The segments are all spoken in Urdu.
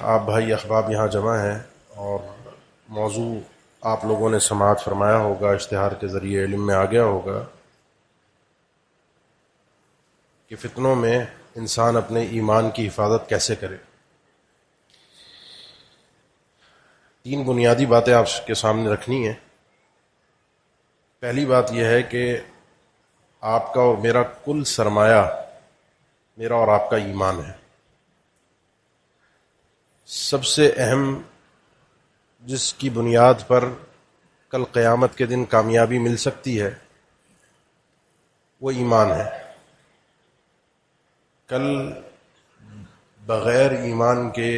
آپ بھائی احباب یہاں جمع ہیں اور موضوع آپ لوگوں نے سماعت فرمایا ہوگا، اشتہار کے ذریعے علم میں آ گیا ہوگا کہ فتنوں میں انسان اپنے ایمان کی حفاظت کیسے کرے۔ تین بنیادی باتیں آپ کے سامنے رکھنی ہیں۔ پہلی بات یہ ہے کہ آپ کا اور میرا کل سرمایہ میرا اور آپ کا ایمان ہے۔ سب سے اہم جس کی بنیاد پر کل قیامت کے دن کامیابی مل سکتی ہے وہ ایمان ہے۔ کل بغیر ایمان کے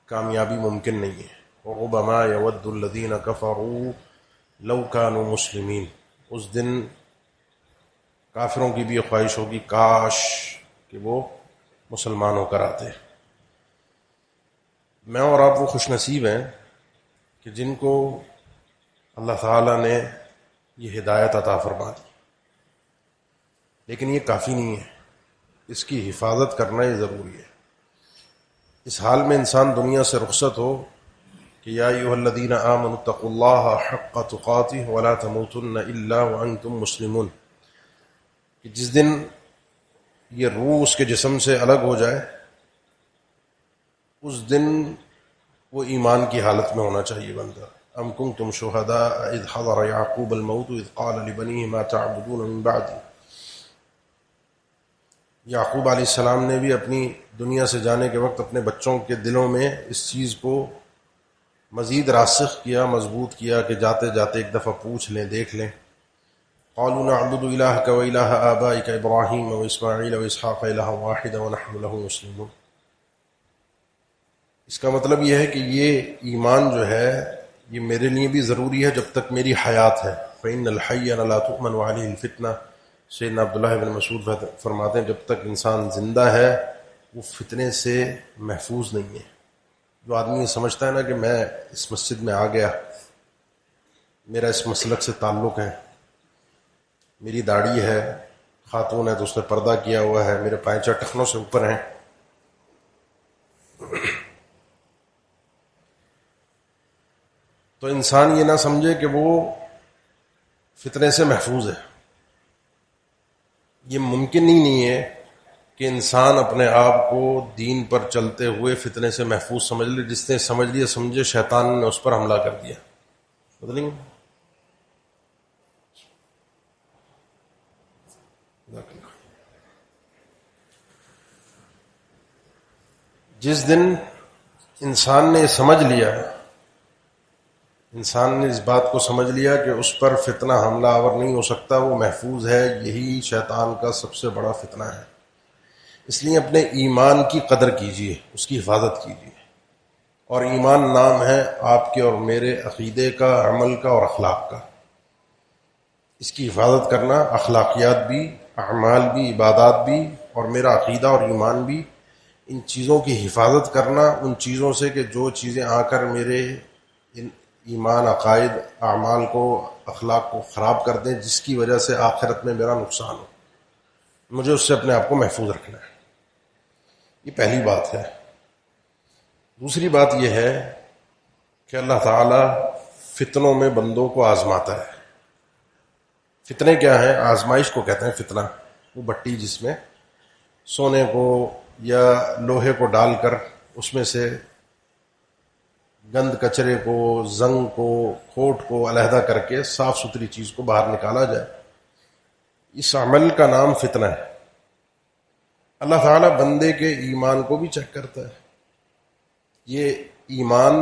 کامیابی ممکن نہیں ہے۔ وَرُبَمَا يَوَدُّ الَّذِينَ كَفَرُوا لَوْ كَانُوا مُسْلِمِينَ، اس دن کافروں کی بھی یہ خواہش ہوگی کاش کہ وہ مسلمان ہو کر آتے۔ میں اور آپ وہ خوش نصیب ہیں کہ جن کو اللہ تعالیٰ نے یہ ہدایت عطا فرما دی، لیکن یہ کافی نہیں ہے، اس کی حفاظت کرنا یہ ضروری ہے۔ اس حال میں انسان دنیا سے رخصت ہو کہ یا ایھا الذین آمنوا اتقوا اللہ حق تقاتہ ولا تموتن الا وانتم مسلمون، کہ جس دن یہ روح اس کے جسم سے الگ ہو جائے اس دن وہ ایمان کی حالت میں ہونا چاہیے بندہ۔ ام کنتم شہداء اذ حضر یعقوب الموت اذ قال لبنیہ ما تعبدون من بعدی۔ یعقوب علیہ السلام نے بھی اپنی دنیا سے جانے کے وقت اپنے بچوں کے دلوں میں اس چیز کو مزید راسخ کیا، مضبوط کیا کہ جاتے جاتے ایک دفعہ پوچھ لیں، دیکھ لیں۔ قالوا نعبد الہک و الہ آبائک ابراہیم و اسماعیل و اسحاق الہا واحدا ونحن له مسلمون۔ اس کا مطلب یہ ہے کہ یہ ایمان جو ہے یہ میرے لیے بھی ضروری ہے جب تک میری حیات ہے۔ فإن الحی لا تؤمن علیہ الفتنہ، سیدنا عبداللہ بن مسعود فرماتے ہیں جب تک انسان زندہ ہے وہ فتنے سے محفوظ نہیں ہے۔ جو آدمی یہ سمجھتا ہے نا کہ میں اس مسجد میں آ گیا، میرا اس مسلک سے تعلق ہے، میری داڑھی ہے، خاتون ہے تو اس نے پردہ کیا ہوا ہے، میرے پائنچہ ٹخنوں سے اوپر ہیں، تو انسان یہ نہ سمجھے کہ وہ فتنے سے محفوظ ہے۔ یہ ممکن ہی نہیں ہے کہ انسان اپنے آپ کو دین پر چلتے ہوئے فتنے سے محفوظ سمجھ لے۔ جس نے سمجھ لیا سمجھے شیطان نے اس پر حملہ کر دیا۔ بدلیں گے جس دن انسان نے سمجھ لیا، انسان نے اس بات کو سمجھ لیا کہ اس پر فتنہ حملہ آور نہیں ہو سکتا، وہ محفوظ ہے، یہی شیطان کا سب سے بڑا فتنہ ہے۔ اس لیے اپنے ایمان کی قدر کیجیے، اس کی حفاظت کیجیے۔ اور ایمان نام ہے آپ کے اور میرے عقیدے کا، عمل کا اور اخلاق کا۔ اس کی حفاظت کرنا، اخلاقیات بھی، اعمال بھی، عبادات بھی، اور میرا عقیدہ اور ایمان بھی، ان چیزوں کی حفاظت کرنا، ان چیزوں سے کہ جو چیزیں آ کر میرے ایمان، عقائد، اعمال کو، اخلاق کو خراب کر دیں، جس کی وجہ سے آخرت میں میرا نقصان ہو، مجھے اس سے اپنے آپ کو محفوظ رکھنا ہے۔ یہ پہلی بات ہے۔ دوسری بات یہ ہے کہ اللہ تعالی فتنوں میں بندوں کو آزماتا ہے۔ فتنے کیا ہیں؟ آزمائش کو کہتے ہیں فتنہ۔ وہ بٹی جس میں سونے کو یا لوہے کو ڈال کر اس میں سے گند کچرے کو، زنگ کو، کھوٹ کو علیحدہ کر کے صاف ستھری چیز کو باہر نکالا جائے، اس عمل کا نام فتنہ ہے۔ اللہ تعالیٰ بندے کے ایمان کو بھی چیک کرتا ہے۔ یہ ایمان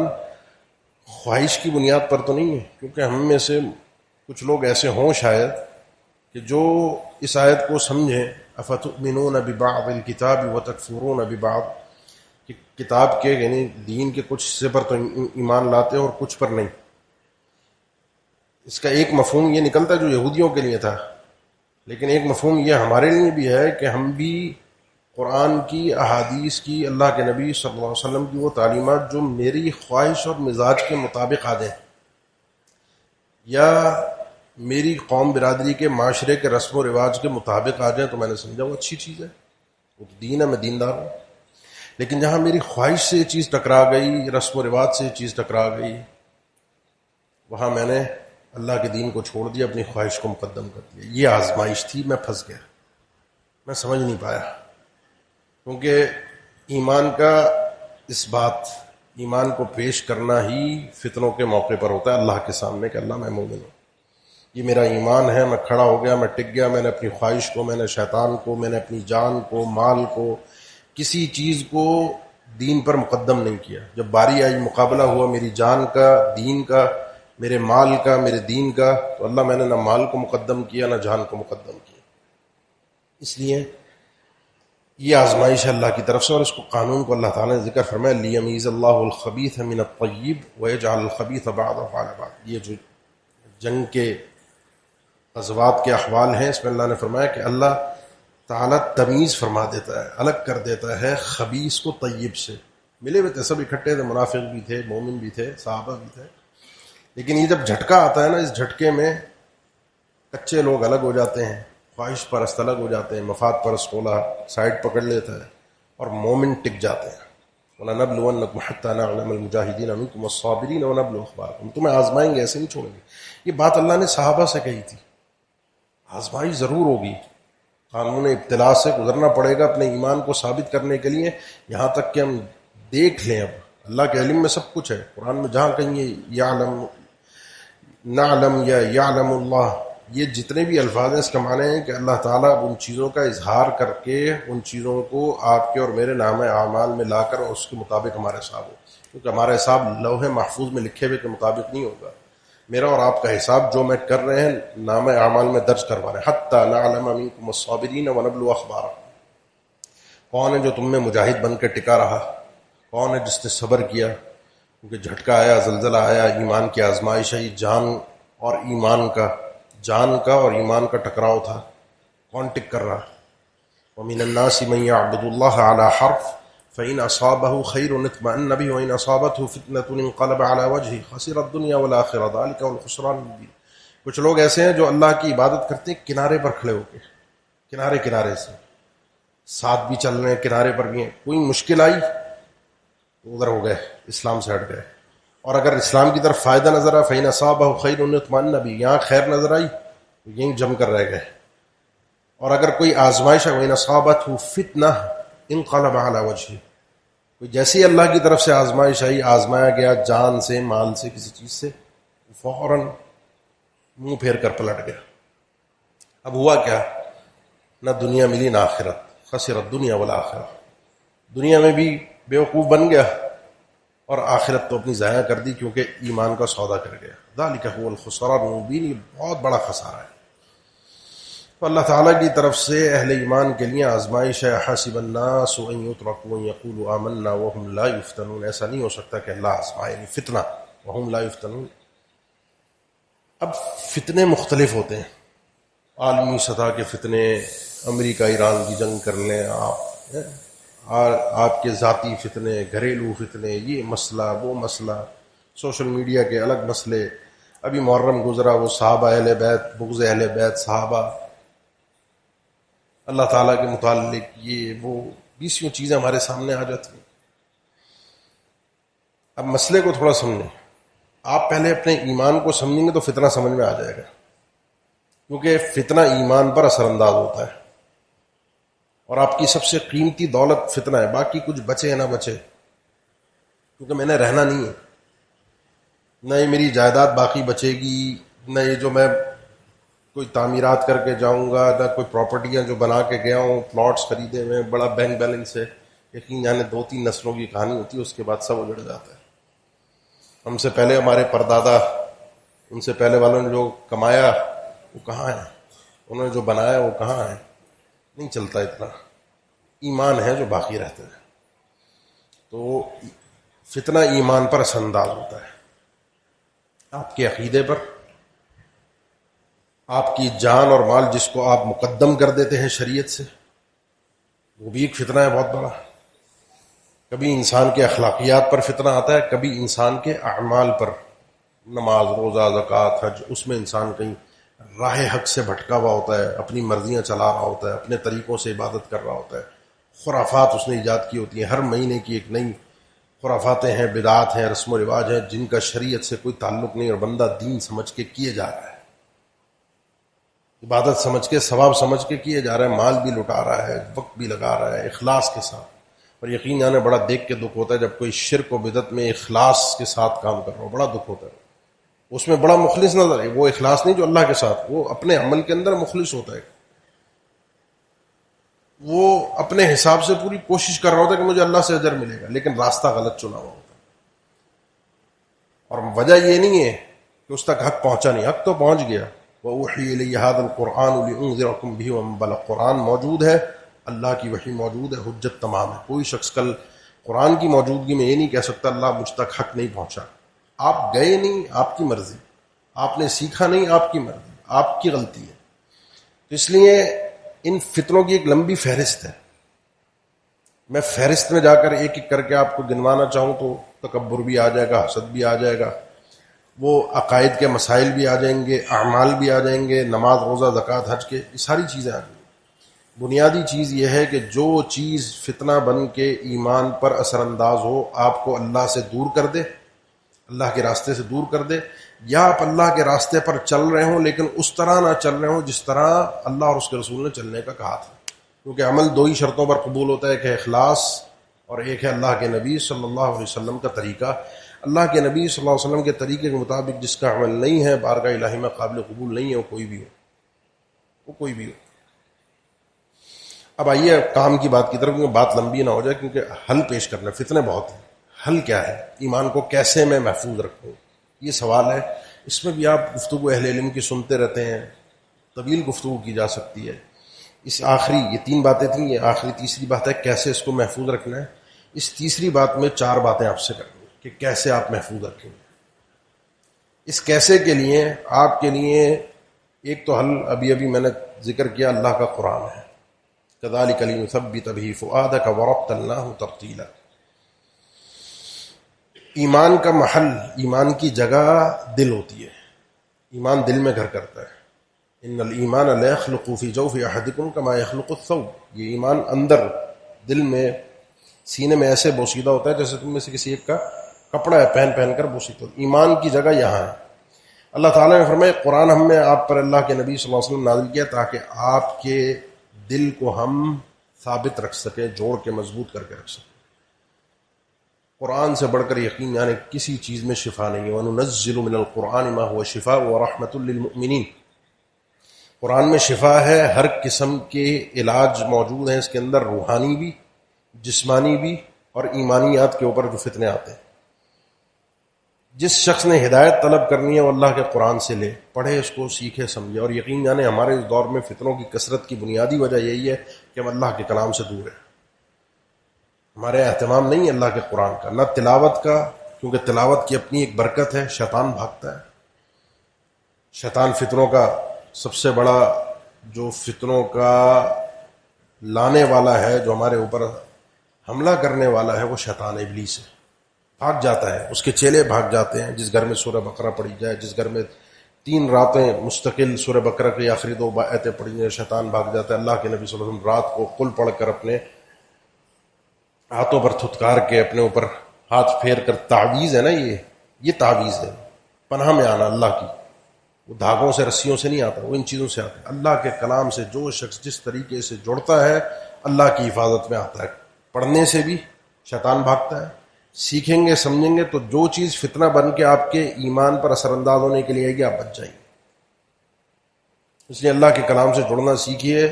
خواہش کی بنیاد پر تو نہیں ہے، کیونکہ ہم میں سے کچھ لوگ ایسے ہوں شاید کہ جو اس آیت کو سمجھیں افتؤمنون ببعض الکتاب وتکفرون ببعض، کہ کتاب کے یعنی دین کے کچھ حصے پر تو ایمان لاتے اور کچھ پر نہیں۔ اس کا ایک مفہوم یہ نکلتا ہے جو یہودیوں کے لیے تھا، لیکن ایک مفہوم یہ ہمارے لیے بھی ہے کہ ہم بھی قرآن کی، احادیث کی، اللہ کے نبی صلی اللہ علیہ وسلم کی وہ تعلیمات جو میری خواہش اور مزاج کے مطابق آ جائیں، یا میری قوم برادری کے معاشرے کے رسم و رواج کے مطابق آ جائیں، تو میں نے سمجھا وہ اچھی چیز ہے، وہ دین ہے، میں دیندار ہوں۔ لیکن جہاں میری خواہش سے یہ چیز ٹکرا گئی، رسم و رواج سے یہ چیز ٹکرا گئی، وہاں میں نے اللہ کے دین کو چھوڑ دیا، اپنی خواہش کو مقدم کر دیا. یہ آزمائش تھی، میں پھنس گیا، میں سمجھ نہیں پایا. کیونکہ ایمان کا اس بات، ایمان کو پیش کرنا ہی فتنوں کے موقع پر ہوتا ہے اللہ کے سامنے کہ اللہ میں مومن ہوں، یہ میرا ایمان ہے. میں کھڑا ہو گیا، میں ٹک گیا، میں نے اپنی خواہش کو، میں نے شیطان کو، میں نے اپنی جان کو، مال کو، کسی چیز کو دین پر مقدم نہیں کیا. جب باری آئی، مقابلہ ہوا میری جان کا، دین کا، میرے مال کا، میرے دین کا، تو اللہ میں نے نہ مال کو مقدم کیا نہ جان کو مقدم کیا. اس لیے یہ آزمائش ہے اللہ کی طرف سے، اور اس کو قانون کو اللہ تعالیٰ نے ذکر فرمایا لیمیز اللہ الخبیث من الطیب ویجعل الخبیث بعضه علی بعض. یہ جو جنگ کے غزوات کے احوال ہیں، اس میں اللہ نے فرمایا کہ اللہ تعالیٰ تمیز فرما دیتا ہے، الگ کر دیتا ہے خبیث کو طیب سے. ملے ہوئے تھے، سب اکٹھے تھے، منافق بھی تھے، مومن بھی تھے، صحابہ بھی تھے. لیکن یہ جب جھٹکا آتا ہے نا، اس جھٹکے میں کچے لوگ الگ ہو جاتے ہیں، خواہش پرست الگ ہو جاتے ہیں، مفاد پرست کولا سائڈ پکڑ لیتا ہے، اور مومن ٹک جاتے ہیں. وَلَنَبْلُوَنَّكُمْ حَتَّىٰ نَعْلَمَ الْمُجَاهِدِينَ مِنكُمْ وَالصَّابِرِينَ وَنَبْلُوَ أَخْبَارَكُمْ. تمہیں آزمائیں گے، ایسے نہیں چھوڑیں گے. یہ بات اللہ نے صحابہ سے کہی تھی. آزمائش ضرور ہوگی، قانون ابتلا سے گزرنا پڑے گا اپنے ایمان کو ثابت کرنے کے لیے. یہاں تک کہ ہم دیکھ لیں، اب اللہ کے علم میں سب کچھ ہے. قرآن میں جہاں کہیں یہ یعلم، نعلم یا یعلم اللہ، یہ جتنے بھی الفاظ ہیں، اس کا معنی ہے کہ اللہ تعالیٰ اب ان چیزوں کا اظہار کر کے ان چیزوں کو آپ کے اور میرے نام اعمال میں لا کر اس کے مطابق ہمارا حساب ہو. کیونکہ ہمارا حساب لوح محفوظ میں لکھے ہوئے کے مطابق نہیں ہوگا. میرا اور آپ کا حساب جو میں کر رہے ہیں نام اعمال میں درج کروا رہے ہیں. حتیٰ نعلم منکم الصابرین ونبلو اخبارکم. کون ہے جو تم میں مجاہد بن کے ٹکا رہا؟ کون ہے جس نے صبر کیا؟ کیونکہ جھٹکا آیا، زلزلہ آیا، ایمان کی آزمائش آئی، جان اور ایمان کا، جان کا اور ایمان کا ٹکراؤ تھا. کون ٹک کر رہا؟ وَمِنَ النَّاسِ مَن يَعْبُدُ اللَّهَ عَلَى حَرْفٍ فَإِنْ أَصَابَهُ خَيْرٌ اطْمَأَنَّ بِهِ وَإِنْ أَصَابَتْهُ فِتْنَةٌ انقلب عَلَى وَجْهِهِ خَسِرَ الدُّنْيَا وَالْآخِرَةَ ذَلِكَ هُوَ الْخُسْرَانُ الْمُبِينُ. کچھ لوگ ایسے ہیں جو اللہ کی عبادت کرتے ہیں کنارے پر کھڑے ہو کے، کنارے سے ساتھ بھی چل رہے ہیں، کنارے پر بھی ہیں. کوئی مشکل آئی تو ادھر ہو گئے، اسلام سے ہٹ گئے. اور اگر اسلام کی طرف فائدہ نظر آیا فَإِنْ أَصَابَهُ خَيْرٌ اطْمَأَنَّ بِهِ، یہاں خیر نظر آئی تو یہیں جم کر رہ گئے. اور اگر کوئی آزمائش ہے وَإِنْ أَصَابَتْهُ فِتْنَةٌ انقلب عَلَى وَجْهِهِ، کوئی جیسی اللہ کی طرف سے آزمائش آئی، آزمایا گیا جان سے، مال سے، کسی چیز سے، فوراً منہ پھیر کر پلٹ گیا. اب ہوا کیا؟ نہ دنیا ملی نہ آخرت. خسر الدنیا والآخرہ. دنیا میں بھی بیوقوف بن گیا اور آخرت تو اپنی ضائع کر دی کیونکہ ایمان کا سودا کر گیا. ذالک هو الخسران المبین. یہ بہت بڑا خسارہ ہے. تو اللہ تعالیٰ کی طرف سے اہل ایمان کے لیے آزمائش ہے. حسب الناس ان یترکوا ان یقولوا آمنا وهم لا یفتنون. ایسا نہیں ہو سکتا کہ اللہ آزمائے، یعنی فتنہ وهم لا یفتنون. اب فتنے مختلف ہوتے ہیں، عالمی سطح کے فتنے، امریکہ ایران کی جنگ کر لیں آپ کے ذاتی فتنے، گھریلو فتنے، یہ مسئلہ وہ مسئلہ، سوشل میڈیا کے الگ مسئلے. ابھی محرم گزرا، وہ صحابہ اہل بیت، بغض اہل بیت صحابہ، اللہ تعالیٰ کے متعلق یہ وہ بیسیوں چیزیں ہمارے سامنے آ جاتی ہیں. اب مسئلے کو تھوڑا سمجھیں. آپ پہلے اپنے ایمان کو سمجھیں گے تو فتنہ سمجھ میں آ جائے گا، کیونکہ فتنہ ایمان پر اثر انداز ہوتا ہے. اور آپ کی سب سے قیمتی دولت فتنہ ہے. باقی کچھ بچے نہ بچے، کیونکہ میں نے رہنا نہیں ہے. نہ یہ میری جائیداد باقی بچے گی، نہ یہ جو میں کوئی تعمیرات کر کے جاؤں گا، نہ کوئی پراپرٹیاں جو بنا کے گیا ہوں، پلاٹس خریدے ہوئے، بڑا بینک بیلنس ہے. یقین جانے 2-3 نسلوں کی کہانی ہوتی ہے، اس کے بعد سب اجڑ جاتا ہے. ہم سے پہلے ہمارے پردادا، ان سے پہلے والوں نے جو کمایا وہ کہاں ہے، انہوں نے جو بنایا وہ کہاں ہے. نہیں چلتا اتنا. ایمان ہے جو باقی رہتا ہے. تو فتنہ ایمان پر اثر انداز ہوتا ہے، آپ کے عقیدے پر. آپ کی جان اور مال جس کو آپ مقدم کر دیتے ہیں شریعت سے، وہ بھی ایک فتنہ ہے بہت بڑا. کبھی انسان کے اخلاقیات پر فتنہ آتا ہے، کبھی انسان کے اعمال پر، نماز، روزہ، زکوٰۃ، حج. اس میں انسان کہیں راہ حق سے بھٹکا ہوا ہوتا ہے، اپنی مرضیاں چلا رہا ہوتا ہے، اپنے طریقوں سے عبادت کر رہا ہوتا ہے. خرافات اس نے ایجاد کی ہوتی ہیں، ہر مہینے کی ایک نئی خرافاتیں ہیں، بدعات ہیں، رسم و رواج ہیں جن کا شریعت سے کوئی تعلق نہیں، اور بندہ دین سمجھ کے کیے جا رہا ہے، عبادت سمجھ کے، ثواب سمجھ کے کیے جا رہا ہے، مال بھی لٹا رہا ہے، وقت بھی لگا رہا ہے اخلاص کے ساتھ. اور یقین جانے بڑا دیکھ کے دکھ ہوتا ہے جب کوئی شرک و بدعت میں اخلاص کے ساتھ کام کر رہا ہو، بڑا دکھ ہوتا ہے. اس میں بڑا مخلص نظر ہے، وہ اخلاص نہیں جو اللہ کے ساتھ، وہ اپنے عمل کے اندر مخلص ہوتا ہے، وہ اپنے حساب سے پوری کوشش کر رہا ہوتا ہے کہ مجھے اللہ سے اجر ملے گا، لیکن راستہ غلط چنا ہوا ہوتا ہے. اور وجہ یہ نہیں ہے کہ اس تک حق پہنچا نہیں، حق تو پہنچ گیا. وَأُوحِيَ إِلَيَّ هَذَا الْقُرْآنُ لِأُنذِرَكُم بِهِ وَمَن بَلَغَ، قرآن موجود ہے، اللہ کی وحی موجود ہے، حجت تمام ہے. کوئی شخص کل قرآن کی موجودگی میں یہ نہیں کہہ سکتا اللہ مجھ تک حق نہیں پہنچا. آپ گئے نہیں، آپ کی مرضی، آپ نے سیکھا نہیں، آپ کی مرضی، آپ کی غلطی ہے. تو اس لیے ان فتنوں کی ایک لمبی فہرست ہے. میں فہرست میں جا کر ایک ایک کر کے آپ کو گنوانا چاہوں تو تکبر بھی آ جائے گا، حسد بھی آ جائے گا، وہ عقائد کے مسائل بھی آ جائیں گے، اعمال بھی آ جائیں گے، نماز روزہ زکوٰۃ حج کے، یہ ساری چیزیں آ جائیں گی. بنیادی چیز یہ ہے کہ جو چیز فتنہ بن کے ایمان پر اثر انداز ہو، آپ کو اللہ سے دور کر دے، اللہ کے راستے سے دور کر دے، یا آپ اللہ کے راستے پر چل رہے ہوں لیکن اس طرح نہ چل رہے ہوں جس طرح اللہ اور اس کے رسول نے چلنے کا کہا تھا. کیونکہ عمل دو ہی شرطوں پر قبول ہوتا ہے، ایک ہے اخلاص اور ایک ہے اللہ کے نبی صلی اللہ علیہ وسلم کا طریقہ. اللہ کے نبی صلی اللہ علیہ وسلم کے طریقے کے مطابق جس کا عمل نہیں ہے، بارگاہ الہی میں قابل قبول نہیں ہے، وہ کوئی بھی ہو، وہ کوئی بھی ہو. اب آئیے کام کی بات کی طرف، کیونکہ بات لمبی نہ ہو جائے، کیونکہ حل پیش کرنا، فتنے بہت ہیں. حل کیا ہے؟ ایمان کو کیسے میں محفوظ رکھوں، یہ سوال ہے. اس میں بھی آپ گفتگو اہل علم کی سنتے رہتے ہیں، طویل گفتگو کی جا سکتی ہے. اس آخری، یہ تین باتیں تھیں، یہ آخری تیسری بات ہے کیسے اس کو محفوظ رکھنا ہے. اس تیسری بات میں چار باتیں آپ سے کرنی کہ کیسے آپ محفوظ رکھیں گے. اس کیسے کے لیے آپ کے لیے ایک تو حل ابھی میں نے ذکر کیا، اللہ کا قرآن ہے. كذلك لنثبت به فؤادك ورتلناه ترتیلا. ایمان کا محل، ایمان کی جگہ دل ہوتی ہے، ایمان دل میں گھر کرتا ہے. ان الایمان لا يخلق في جوف احدكم كما يخلق الثوب. یہ ایمان اندر دل میں، سینے میں ایسے بوسیدہ ہوتا ہے جیسے تم میں سے کسی ایک کا کپڑا ہے پہن پہن کر بوسیدہ. ایمان کی جگہ یہاں ہے. اللہ تعالیٰ نے فرمایا قرآن ہم نے آپ پر اللہ کے نبی صلی اللہ علیہ وسلم نازل کیا تاکہ آپ کے دل کو ہم ثابت رکھ سکیں، جوڑ کے مضبوط کر کے رکھ سکیں. قرآن سے بڑھ کر یقین یعنی کسی چیز میں شفا نہیں ہے. وَنُنَزِّلُ مِنَ الْقُرْآنِ مَا هُوَ شِفَاءٌ وَرَحْمَةٌ لِّلْمُؤْمِنِينَ. قرآن میں شفا ہے، ہر قسم کے علاج موجود ہیں اس کے اندر، روحانی بھی، جسمانی بھی، اور ایمانیات کے اوپر جو فتنے آتے ہیں. جس شخص نے ہدایت طلب کرنی ہے وہ اللہ کے قرآن سے لے، پڑھے اس کو، سیکھے، سمجھے. اور یقین جانے ہمارے اس دور میں فتنوں کی کثرت کی بنیادی وجہ یہی ہے کہ ہم اللہ کے کلام سے دور ہیں. ہمارے اہتمام نہیں ہے اللہ کے قرآن کا، نہ تلاوت کا، کیونکہ تلاوت کی اپنی ایک برکت ہے. شیطان بھاگتا ہے. شیطان فتنوں کا سب سے بڑا، جو فتنوں کا لانے والا ہے، جو ہمارے اوپر حملہ کرنے والا ہے، وہ شیطان ابلیس ہے. بھاگ جاتا ہے، اس کے چیلے بھاگ جاتے ہیں. جس گھر میں سورہ بقرہ پڑھی جائے، جس گھر میں 3 راتیں مستقل سورہ بقرہ کی آخری 2 آیتیں پڑھی جائیں، شیطان بھاگ جاتا ہے. اللہ کے نبی صلی اللہ علیہ وسلم رات کو قل پڑھ کر اپنے ہاتھوں پر تھتکار کے اپنے اوپر ہاتھ پھیر کر، تعویذ ہے نا، یہ تعویذ ہے، پناہ میں آنا اللہ کی. وہ دھاگوں سے، رسیوں سے نہیں آتا، وہ ان چیزوں سے آتا ہے. اللہ کے کلام سے جو شخص جس طریقے سے جڑتا ہے اللہ کی حفاظت میں آتا ہے. پڑھنے سے بھی شیطان بھاگتا ہے. سیکھیں گے، سمجھیں گے تو جو چیز فتنہ بن کے آپ کے ایمان پر اثر انداز ہونے کے لیے آئے گی، آپ بچ جائیں گے. اس لیے اللہ کے کلام سے جڑنا سیکھیے.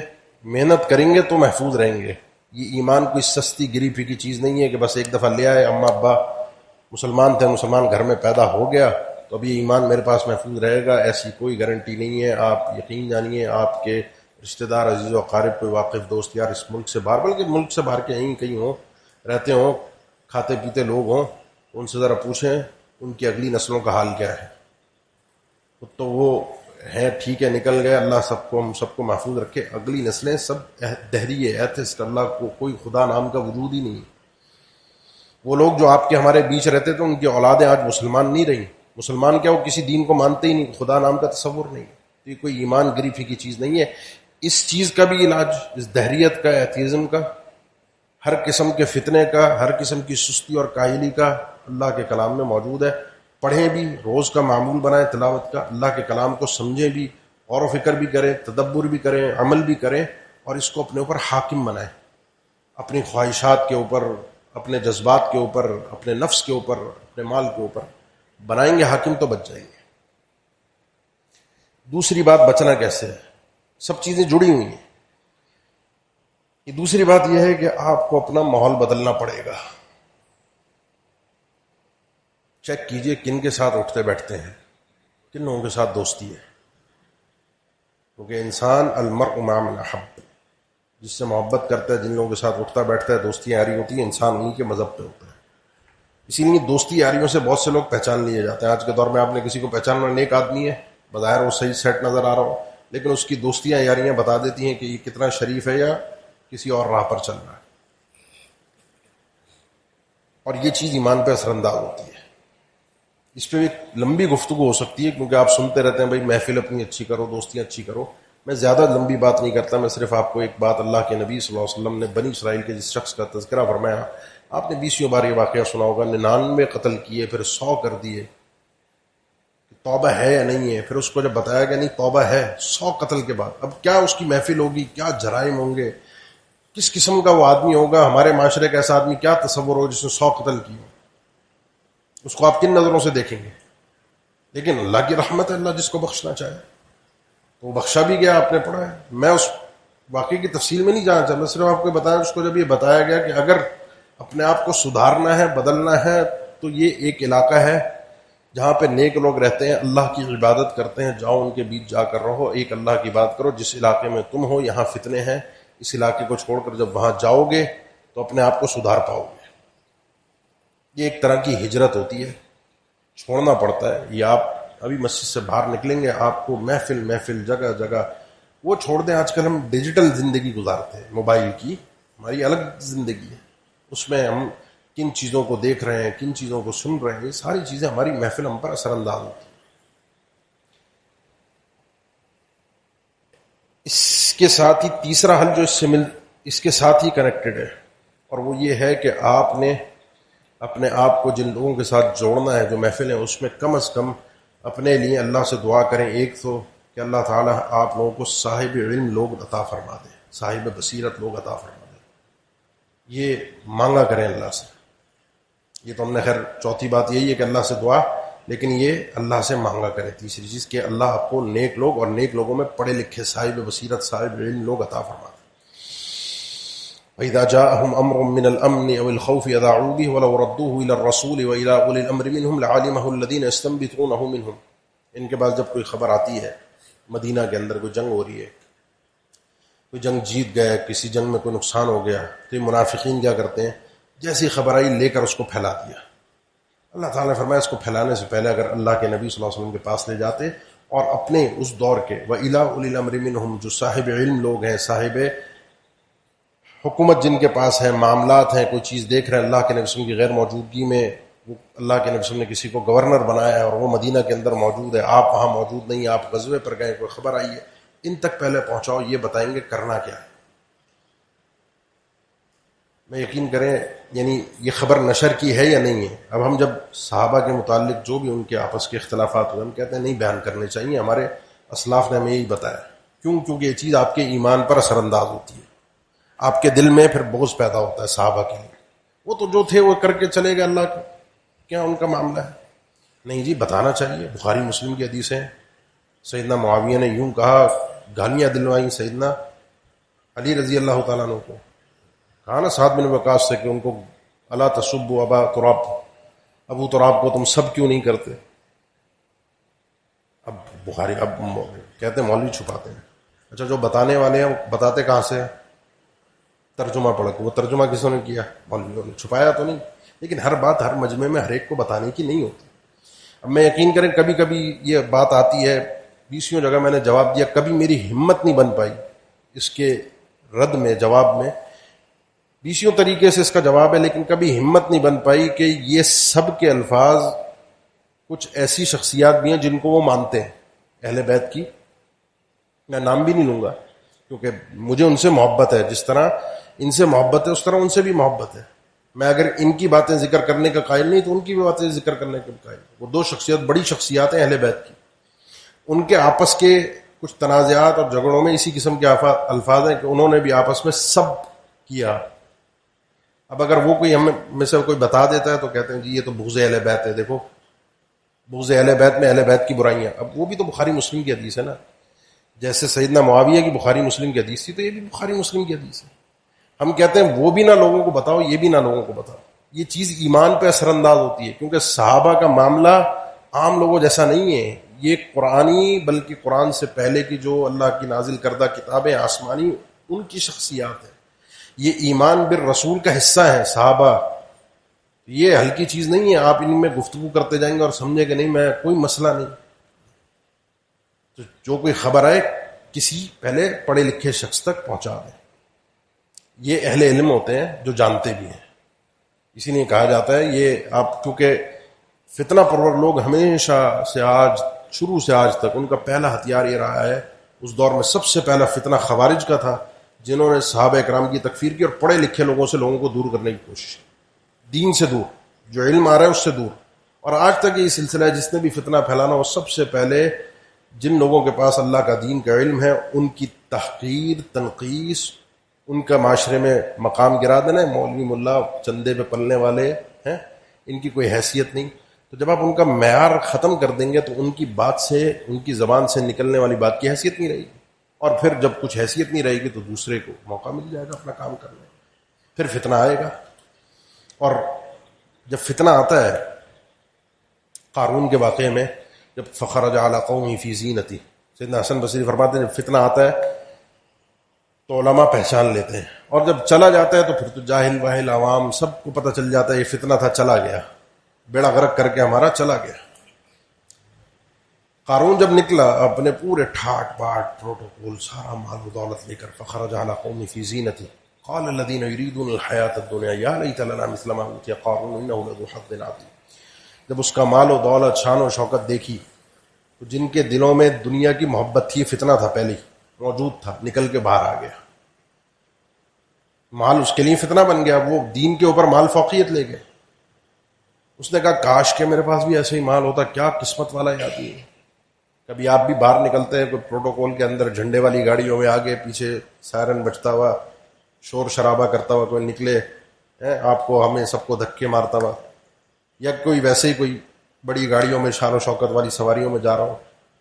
محنت کریں گے تو محفوظ رہیں گے. یہ ایمان کوئی سستی گری پھیکی چیز نہیں ہے کہ بس ایک دفعہ لے آئے، اماں ابا مسلمان تھے، مسلمان گھر میں پیدا ہو گیا تو اب یہ ایمان میرے پاس محفوظ رہے گا. ایسی کوئی گارنٹی نہیں ہے. آپ یقین جانیے، آپ کے رشتہ دار، عزیز و اقارب، کوئی واقف دوست یار اس ملک سے باہر، بلکہ ملک سے باہر کے کہیں ہوں، رہتے ہوں، کھاتے پیتے لوگ ہوں، ان سے ذرا پوچھیں ان کی اگلی نسلوں کا حال کیا ہے. تو وہ ہیں، ٹھیک ہے، نکل گئے. اللہ ہم سب کو محفوظ رکھے. اگلی نسلیں سب دہری ہے، ایتھسٹ، اللہ کو کوئی خدا نام کا وجود ہی نہیں. وہ لوگ جو آپ کے ہمارے بیچ رہتے تھے ان کی اولادیں آج مسلمان نہیں رہی. مسلمان کیا، وہ کسی دین کو مانتے ہی نہیں، خدا نام کا تصور نہیں. تو یہ کوئی ایمان گری پھیکی چیز نہیں ہے. اس چیز کا بھی علاج، اس دہریت کا، ایتھیزم کا، ہر قسم کے فتنے کا، ہر قسم کی سستی اور کاہلی کا اللہ کے کلام میں موجود ہے۔ پڑھیں بھی، روز کا معمول بنائیں تلاوت کا، اللہ کے کلام کو سمجھیں بھی، غور و فکر بھی کریں، تدبر بھی کریں، عمل بھی کریں، اور اس کو اپنے اوپر حاکم بنائیں، اپنی خواہشات کے اوپر، اپنے جذبات کے اوپر، اپنے نفس کے اوپر، اپنے مال کے اوپر بنائیں گے حاکم تو بچ جائیں گے۔ دوسری بات بچنا کیسے ہے، سب چیزیں جڑی ہوئی ہیں۔ یہ دوسری بات یہ ہے کہ آپ کو اپنا ماحول بدلنا پڑے گا۔ چیک کیجئے کن کے ساتھ اٹھتے بیٹھتے ہیں، کن لوگوں کے ساتھ دوستی ہے، کیونکہ انسان المرء مع من احب، جس سے محبت کرتا ہے، جن لوگوں کے ساتھ اٹھتا بیٹھتا ہے، دوستیاں یاری ہوتی ہیں، انسان انہی کے مذہب پہ ہوتا ہے۔ اسی لیے دوستی یاریوں سے بہت سے لوگ پہچان لیے جاتے ہیں۔ آج کے دور میں آپ نے کسی کو پہچانا، نیک آدمی ہے، بظاہر وہ صحیح سیٹ نظر آ رہا ہو، لیکن اس کی دوستیاں یاریاں بتا دیتی ہیں کہ یہ کتنا شریف ہے یا کسی اور راہ پر چل رہا ہے، اور یہ چیز ایمان پہ اثر انداز ہوتی ہے۔ اس پہ ایک لمبی گفتگو ہو سکتی ہے، کیونکہ آپ سنتے رہتے ہیں بھائی محفل اپنی اچھی کرو، دوستیاں اچھی کرو۔ میں زیادہ لمبی بات نہیں کرتا، میں صرف آپ کو ایک بات، اللہ کے نبی صلی اللہ علیہ وسلم نے بنی اسرائیل کے جس شخص کا تذکرہ فرمایا، آپ نے 20 بار یہ واقعہ سنا ہوگا، 99 قتل کیے پھر 100 کر دیے، توبہ ہے یا نہیں ہے؟ پھر اس کو جب بتایا گیا نہیں توبہ ہے 100 قتل کے بعد، اب کیا اس کی محفل ہوگی، کیا جرائم ہوں گے، کس قسم کا وہ آدمی ہوگا، ہمارے معاشرے کا ایسا آدمی کیا تصور ہو جس نے 100 قتل کیے، اس کو آپ کن نظروں سے دیکھیں گے؟ لیکن اللہ کی رحمت ہے، اللہ جس کو بخشنا چاہے تو وہ بخشا بھی گیا، آپ نے پڑھا ہے۔ میں اس واقعے کی تفصیل میں نہیں جانا چاہتا، میں صرف آپ کو بتایا، اس کو جب یہ بتایا گیا کہ اگر اپنے آپ کو سدھارنا ہے، بدلنا ہے، تو یہ ایک علاقہ ہے جہاں پہ نیک لوگ رہتے ہیں، اللہ کی عبادت کرتے ہیں، جاؤ ان کے بیچ جا کر رہو، ایک اللہ کی بات کرو، جس علاقے میں تم ہو یہاں فتنے ہیں، اس علاقے کو چھوڑ کر جب وہاں جاؤ گے تو اپنے آپ کو سدھار پاؤ گے۔ یہ ایک طرح کی ہجرت ہوتی ہے، چھوڑنا پڑتا ہے۔ یہ آپ ابھی مسجد سے باہر نکلیں گے، آپ کو محفل محفل جگہ جگہ، وہ چھوڑ دیں، آج کل ہم ڈیجیٹل زندگی گزارتے ہیں، موبائل کی ہماری الگ زندگی ہے، اس میں ہم کن چیزوں کو دیکھ رہے ہیں، کن چیزوں کو سن رہے ہیں، یہ ساری چیزیں ہماری محفل ہم پر اثر انداز ہوتی ہیں۔ اس کے ساتھ ہی تیسرا حل جو اس کے ساتھ ہی کنیکٹڈ ہے، اور وہ یہ ہے کہ آپ نے اپنے آپ کو جن لوگوں کے ساتھ جوڑنا ہے، جو محفل ہیں، اس میں کم از کم اپنے لیے اللہ سے دعا کریں، ایک تو کہ اللہ تعالیٰ آپ لوگوں کو صاحب علم لوگ عطا فرما دیں، صاحب بصیرت لوگ عطا فرما دیں، یہ مانگا کریں اللہ سے۔ یہ تو ہم نے خیر چوتھی بات یہی ہے کہ اللہ سے دعا، لیکن یہ اللہ سے مانگا کریں تیسری چیز کہ اللہ آپ کو نیک لوگ، اور نیک لوگوں میں پڑھے لکھے صاحب بصیرت صاحب علم لوگ عطا فرما دیں۔ وَإِذَا جَاءَهُمْ أَمْرٌ مِّنَ الْأَمْنِ أَوِ الْخَوْفِ أَذَاعُوا بِهِ وَلَوْ رَدُّوهُ إِلَى الرَّسُولِ وَإِلَى أُولِي الْأَمْرِ مِنْهُمْ لَعَلِمَهُ الَّذِينَ يَسْتَنبِطُونَهُ مِنْهُمْ۔ ان کے بعد جب کوئی خبر آتی ہے، مدینہ کے اندر کوئی جنگ ہو رہی ہے، کوئی جنگ جیت گیا، کسی جنگ میں کوئی نقصان ہو گیا، تو یہ منافقین کیا کرتے ہیں، جیسی خبر آئی لے کر اس کو پھیلا دیا۔ اللہ تعالیٰ نے فرمایا اس کو پھیلانے سے پہلے اگر اللہ کے نبی صلی اللہ علیہ وسلم کے پاس لے جاتے اور اپنے اس دور کے وَإِلَىٰ أُولِي الْأَمْرِ مِنْهُمْ، جو صاحب علم لوگ ہیں، صاحب حکومت جن کے پاس ہے، معاملات ہیں، کوئی چیز دیکھ رہے ہیں اللہ کے نبی صلی اللہ علیہ وسلم کی غیر موجودگی میں، وہ اللہ کے نبی صلی اللہ علیہ وسلم نے کسی کو گورنر بنایا ہے اور وہ مدینہ کے اندر موجود ہے، آپ وہاں موجود نہیں، آپ غزوے پر گئے، کوئی خبر آئی ہے، ان تک پہلے پہنچاؤ، یہ بتائیں گے کرنا کیا ہے۔ میں یقین کریں یعنی یہ خبر نشر کی ہے یا نہیں ہے۔ اب ہم جب صحابہ کے متعلق جو بھی ان کے آپس کے اختلافات ہوئے، ہم کہتے ہیں نہیں بیان کرنے چاہیے، ہمارے اسلاف نے ہمیں یہی بتایا۔ کیوں؟ کیونکہ یہ چیز آپ کے ایمان پر اثر انداز ہوتی ہے، آپ کے دل میں پھر بغض پیدا ہوتا ہے صحابہ کے لیے۔ وہ تو جو تھے وہ کر کے چلے گئے، اللہ کیا ان کا معاملہ ہے؟ نہیں جی، بتانا چاہیے۔ بخاری مسلم کی حدیث ہے، سیدنا معاویہ نے یوں کہا، گالیاں دلوائیں سیدنا علی رضی اللہ تعالیٰ عنہ کو، کہا نا سعد بن وقاص سے کہ ان کو الا تسبوا ابا تراب، ابو تراب کو تم سب کیوں نہیں کرتے؟ اب بخاری اب کہتے ہیں مولوی چھپاتے ہیں۔ اچھا، جو بتانے والے ہیں وہ بتاتے کہاں سے ہیں؟ ترجمہ پڑھ کے۔ وہ ترجمہ کسوں نے کیا؟ مولویوں نے۔ چھپایا تو نہیں، لیکن ہر بات ہر مجمع میں ہر ایک کو بتانے کی نہیں ہوتی۔ اب میں یقین کریں کبھی کبھی یہ بات آتی ہے، 20 جگہ میں نے جواب دیا، کبھی میری ہمت نہیں بن پائی اس کے رد میں، جواب میں 20 طریقے سے اس کا جواب ہے، لیکن کبھی ہمت نہیں بن پائی کہ یہ سب کے الفاظ کچھ ایسی شخصیات بھی ہیں جن کو وہ مانتے ہیں، اہل بیت کی، میں نام بھی نہیں لوں گا کیونکہ مجھے ان سے محبت ہے، جس طرح ان سے محبت ہے اس طرح ان سے بھی محبت ہے. میں اگر ان کی باتیں ذکر کرنے کا قائل نہیں تو ان کی بھی باتیں ذکر کرنے کا قائل. وہ دو بڑی شخصیات ہیں اہل بیت کی. ان کے آپس کے کچھ تنازعات اور جھگڑوں میں اسی قسم کے الفاظ ہیں کہ انہوں نے بھی آپس میں سب کیا. اب اگر وہ کوئی ہم میں سے کوئی بتا دیتا ہے تو کہتے ہیں جی یہ تو بغض اہل بیت ہے. دیکھو بغض اہل بیت میں اہل بیت کی برائیاں. اب وہ بھی تو بخاری مسلم کی حدیث ہے نا. جیسے سیدنا معاویہ کی بخاری مسلم کی حدیث تھی تو یہ بھی بخاری مسلم کی حدیث ہے. ہم کہتے ہیں وہ بھی نہ لوگوں کو بتاؤ یہ بھی نہ لوگوں کو بتاؤ. یہ چیز ایمان پہ اثر انداز ہوتی ہے کیونکہ صحابہ کا معاملہ عام لوگوں جیسا نہیں ہے. یہ قرآنی بلکہ قرآن سے پہلے کی جو اللہ کی نازل کردہ کتابیں آسمانی ان کی شخصیات ہیں. یہ ایمان بالرسول کا حصہ ہے صحابہ. یہ ہلکی چیز نہیں ہے آپ ان میں گفتگو کرتے جائیں گے اور سمجھے کہ نہیں میں کوئی مسئلہ نہیں. تو جو کوئی خبر آئے کسی پہلے پڑھے لکھے شخص تک پہنچا دیں. یہ اہل علم ہوتے ہیں جو جانتے بھی ہیں. اسی لیے کہا جاتا ہے یہ آپ کیونکہ فتنہ پرور لوگ ہمیشہ سے آج شروع سے آج تک ان کا پہلا ہتھیار یہ رہا ہے. اس دور میں سب سے پہلا فتنہ خوارج کا تھا جنہوں نے صحابہ اکرام کی تکفیر کی اور پڑھے لکھے لوگوں سے لوگوں کو دور کرنے کی کوشش کی. دین سے دور جو علم آ رہا ہے اس سے دور. اور آج تک یہ سلسلہ ہے جس نے بھی فتنہ پھیلانا وہ سب سے پہلے جن لوگوں کے پاس اللہ کا دین کا علم ہے ان کی تحقیر تنقیص ان کا معاشرے میں مقام گرا دینا. مولوی ملا چندے پہ پلنے والے ہیں ان کی کوئی حیثیت نہیں. تو جب آپ ان کا معیار ختم کر دیں گے تو ان کی بات سے ان کی زبان سے نکلنے والی بات کی حیثیت نہیں رہے گی. اور پھر جب کچھ حیثیت نہیں رہے گی تو دوسرے کو موقع مل جائے گا اپنا کام کرنے. پھر فتنہ آئے گا. اور جب فتنہ آتا ہے قارون کے واقعے میں جب فخرج علی قومہ فی زینتی سیدنا حسن بصری فرماتے ہیں جب فتنہ آتا ہے تو علماء پہچان لیتے ہیں اور جب چلا جاتا ہے تو پھر تو جاہل واہل عوام سب کو پتہ چل جاتا ہے یہ فتنہ تھا چلا گیا بیڑا غرق کر کے ہمارا چلا گیا. قارون جب نکلا اپنے پورے ٹھاٹ باٹ پروٹوکول سارا مال و دولت لے کر فخرج علی قومہ فی زینتی قال الذين يريدون الحیاۃ الدنیا یا لیت لنا مثل ما اوتی قارون انه لذو حظ عظیم. جب اس کا مال و دولت شان و شوکت دیکھی تو جن کے دلوں میں دنیا کی محبت تھی فتنہ تھا پہلے موجود تھا نکل کے باہر آ گیا. مال اس کے لیے فتنہ بن گیا. وہ دین کے اوپر مال فوقیت لے گئے. اس نے کہا کاش کہ میرے پاس بھی ایسے ہی مال ہوتا. کیا قسمت والا ہے آدمی. کبھی آپ بھی باہر نکلتے ہیں کوئی پروٹوکول کے اندر جھنڈے والی گاڑیوں میں آگے پیچھے سائرن بجتا ہوا شور شرابہ کرتا ہوا کوئی نکلے آپ کو ہمیں سب کو دھکے مارتا ہوا یا کوئی ویسے ہی کوئی بڑی گاڑیوں میں شان و شوکت والی سواریوں میں جا رہا ہوں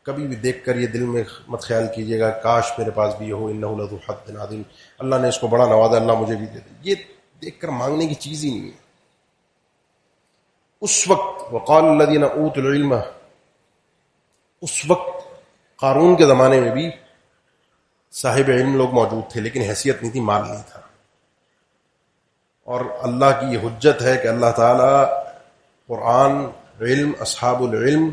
کبھی بھی دیکھ کر یہ دل میں مت خیال کیجیے گا کاش میرے پاس بھی یہ ہو. انہ لذو حظ عظیم. اللہ نے اس کو بڑا نوازا اللہ مجھے بھی دے دے. یہ دیکھ کر مانگنے کی چیز ہی نہیں ہے. اس وقت وقال الذین اوتوا العلم اس وقت قارون کے زمانے میں بھی صاحب علم لوگ موجود تھے لیکن حیثیت نہیں تھی مال نہیں تھا. اور اللہ کی یہ حجت ہے کہ اللہ تعالی قرآن علم اصحاب العلم